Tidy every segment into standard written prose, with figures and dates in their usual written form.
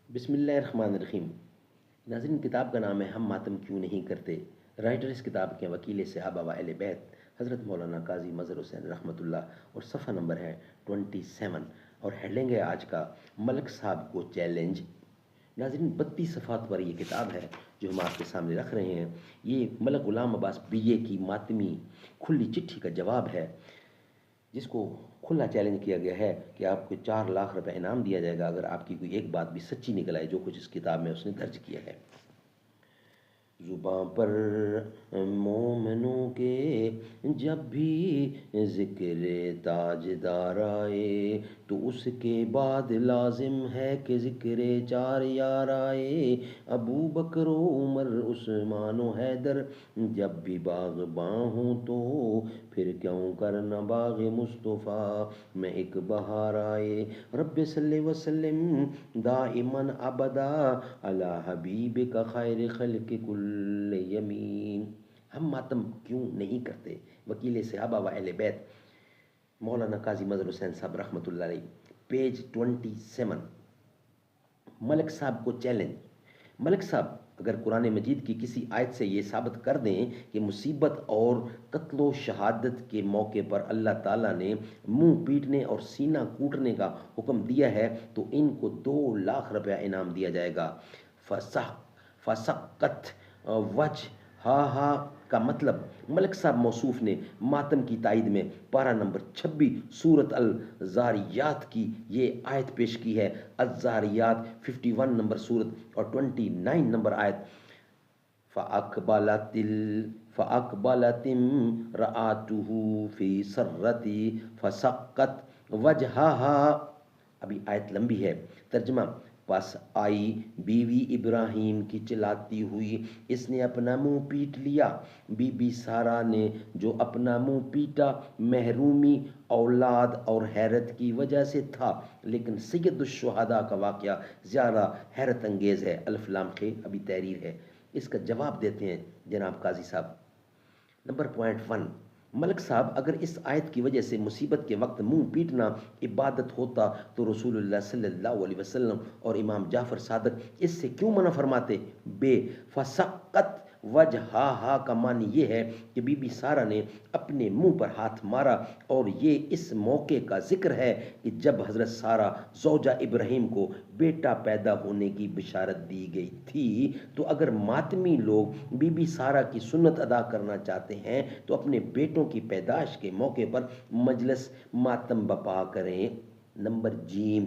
بسم اللہ الرحمن الرحیم۔ ناظرین، کتاب کا نام ہے ہم ماتم کیوں نہیں کرتے۔ رائٹر اس کتاب کے وکیل صحابہ و اہل بیت حضرت مولانا قاضی مظہر حسین رحمۃ اللہ، اور صفحہ نمبر ہے 27، اور ہیڈنگ ہے آج کا ملک صاحب کو چیلنج۔ ناظرین، 32 صفحات پر یہ کتاب ہے جو ہم آپ کے سامنے رکھ رہے ہیں۔ یہ ملک غلام عباس BA کی ماتمی کھلی چٹھی کا جواب ہے، جس کو کھلا چیلنج کیا گیا ہے کہ آپ کو 4 لاکھ روپے انعام دیا جائے گا اگر آپ کی کوئی ایک بات بھی سچی نکل آئے جو کچھ اس کتاب میں اس نے درج کیا ہے۔ زباں پر مومنوں کے جب بھی ذکر تاجدار آئے تو اس کے بعد لازم ہے کہ ذکر 4 یار آئے۔ ابو بکر و عمر عثمان و حیدر جب بھی باغباں ہوں تو پھر کیوں کرنا باغ مصطفیٰ میں ایک بہار آئے۔ رب صلی وسلم دائماً ابدا علی حبیبک خیر خلق کل یمین۔ ہم ماتم کیوں نہیں کرتے؟ وکیل صحابہ و اہل بیت مولانا قاضی مظہر حسین صاحب رحمۃ اللہ علیہ، پیج 27۔ ملک صاحب کو چیلنج۔ ملک صاحب اگر قرآن مجید کی کسی آیت سے یہ ثابت کر دیں کہ مصیبت اور قتل و شہادت کے موقع پر اللہ تعالیٰ نے منہ پیٹنے اور سینہ کوٹنے کا حکم دیا ہے تو ان کو 2 لاکھ روپیہ انعام دیا جائے گا۔ فسقت وجہ ہا کا مطلب ملک صاحب موصوف نے ماتم کی تائید میں پارہ نمبر 26 سورۃ الزاریات کی یہ آیت پیش کی ہے۔ الزاریات 51 نمبر سورت اور 29 نمبر آیت۔ فَأَقْبَلَتِ امْرَأَتُهُ فِي سَرَّةٍ فَسَقَّتْ وَجْهَهَا۔ ابھی آیت لمبی ہے۔ ترجمہ: پس آئی بیوی ابراہیم کی چلاتی ہوئی، اس نے اپنا منہ پیٹ لیا۔ بی بی سارہ نے جو اپنا منہ پیٹا محرومی، اولاد اور حیرت کی وجہ سے تھا، لیکن سید الشہداء کا واقعہ زیادہ حیرت انگیز ہے۔ الف لام خ ابھی تحریر ہے۔ اس کا جواب دیتے ہیں جناب قاضی صاحب۔ نمبر پوائنٹ 1، ملک صاحب اگر اس آیت کی وجہ سے مصیبت کے وقت منہ پیٹنا عبادت ہوتا تو رسول اللہ صلی اللہ علیہ وسلم اور امام جعفر صادق اس سے کیوں منع فرماتے؟ بے فسقت وجہہا کا معنی یہ ہے کہ بی بی سارہ نے اپنے منہ پر ہاتھ مارا، اور یہ اس موقع کا ذکر ہے کہ جب حضرت سارہ زوجہ ابراہیم کو بیٹا پیدا ہونے کی بشارت دی گئی تھی۔ تو اگر ماتمی لوگ بی بی سارہ کی سنت ادا کرنا چاہتے ہیں تو اپنے بیٹوں کی پیدائش کے موقع پر مجلس ماتم بپا کریں۔ نمبر جیم،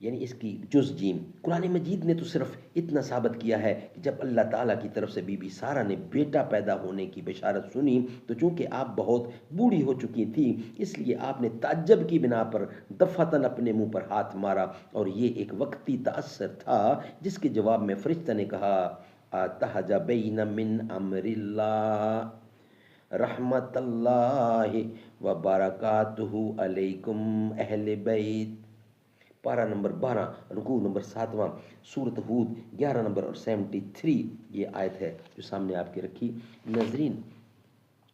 یعنی اس کی جز جیم، قرآن مجید نے تو صرف اتنا ثابت کیا ہے کہ جب اللہ تعالیٰ کی طرف سے بی بی سارہ نے بیٹا پیدا ہونے کی بشارت سنی تو چونکہ آپ بہت بوڑھی ہو چکی تھی، اس لیے آپ نے تعجب کی بنا پر دفعتاً اپنے منہ پر ہاتھ مارا، اور یہ ایک وقتی تأثر تھا جس کے جواب میں فرشتہ نے کہا اتحجبین من امر اللہ رحمت اللہ وبرکاتہ علیکم اہل بیت۔ پارہ نمبر 12 رکوع نمبر 7واں سورۃ ہود 11 نمبر اور 73 یہ آیت ہے جو سامنے آپ کے رکھی۔ ناظرین،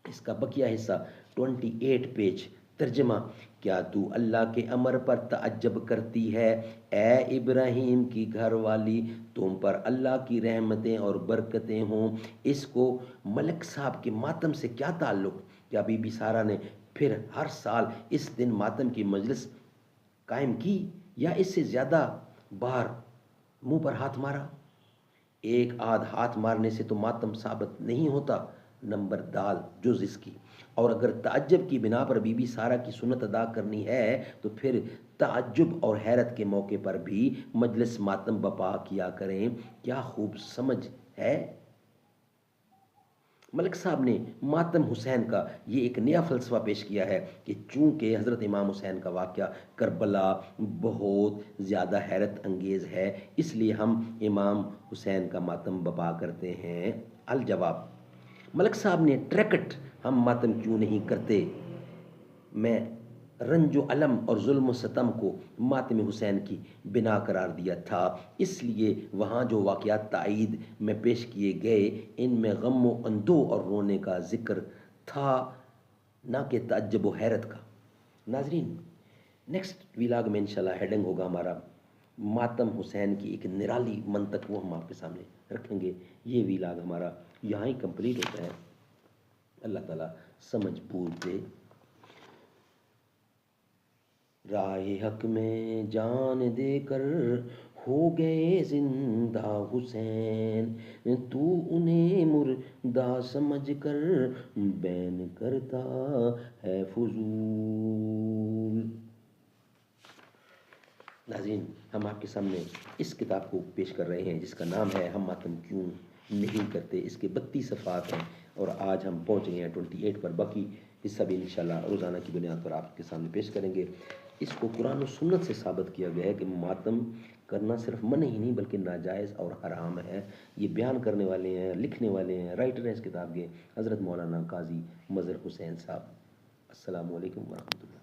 اس کا بقیہ حصہ 28 پیج۔ ترجمہ: کیا تو اللہ کے امر پر تعجب کرتی ہے اے ابراہیم کی گھر والی؟ تم پر اللہ کی رحمتیں اور برکتیں ہوں۔ اس کو ملک صاحب کے ماتم سے کیا تعلق؟ کیا بی بی سارہ نے پھر ہر سال اس دن ماتم کی مجلس قائم کی یا اس سے زیادہ بار منہ پر ہاتھ مارا؟ ایک آدھ ہاتھ مارنے سے تو ماتم ثابت نہیں ہوتا۔ نمبر دال جز اس کی، اور اگر تعجب کی بنا پر بی بی سارہ کی سنت ادا کرنی ہے تو پھر تعجب اور حیرت کے موقع پر بھی مجلس ماتم بپا کیا کریں۔ کیا خوب سمجھ ہے؟ ملک صاحب نے ماتم حسین کا یہ ایک نیا فلسفہ پیش کیا ہے کہ چونکہ حضرت امام حسین کا واقعہ کربلا بہت زیادہ حیرت انگیز ہے، اس لیے ہم امام حسین کا ماتم بپا کرتے ہیں۔ الجواب: ملک صاحب نے ٹریکٹ ہم ماتم کیوں نہیں کرتے میں رنج و علم اور ظلم و ستم کو ماتم حسین کی بنا قرار دیا تھا، اس لیے وہاں جو واقعات تائید میں پیش کیے گئے ان میں غم و اندوہ اور رونے کا ذکر تھا، نہ کہ تعجب و حیرت کا۔ ناظرین، نیکسٹ ویلاگ میں انشاءاللہ ہیڈنگ ہوگا ہمارا ماتم حسین کی ایک نرالی منطق وہ ہم آپ کے سامنے رکھیں گے۔ یہ ویلاگ ہمارا یہاں ہی کمپلیٹ ہوتا ہے۔ اللہ تعالیٰ سمجھ بوجھ دے۔ راہ حق میں جان دے کر ہو گئے زندہ حسین، تو انہیں مردہ سمجھ کر بین کرتا ہے فضول۔ ناظرین، ہم آپ کے سامنے اس کتاب کو پیش کر رہے ہیں جس کا نام ہے ہم ماتم کیوں نہیں کرتے۔ اس کے 32 صفحات ہیں اور آج ہم پہنچ گئے ہیں 28 پر۔ باقی حصہ بھی انشاءاللہ روزانہ کی بنیاد پر آپ کے سامنے پیش کریں گے۔ اس کو قرآن و سنت سے ثابت کیا گیا ہے کہ ماتم کرنا صرف منع ہی نہیں بلکہ ناجائز اور حرام ہے۔ یہ بیان کرنے والے ہیں، لکھنے والے ہیں، رائٹر ہیں اس کتاب کے، حضرت مولانا قاضی مظہر حسین صاحب۔ السلام علیکم ورحمۃ اللہ۔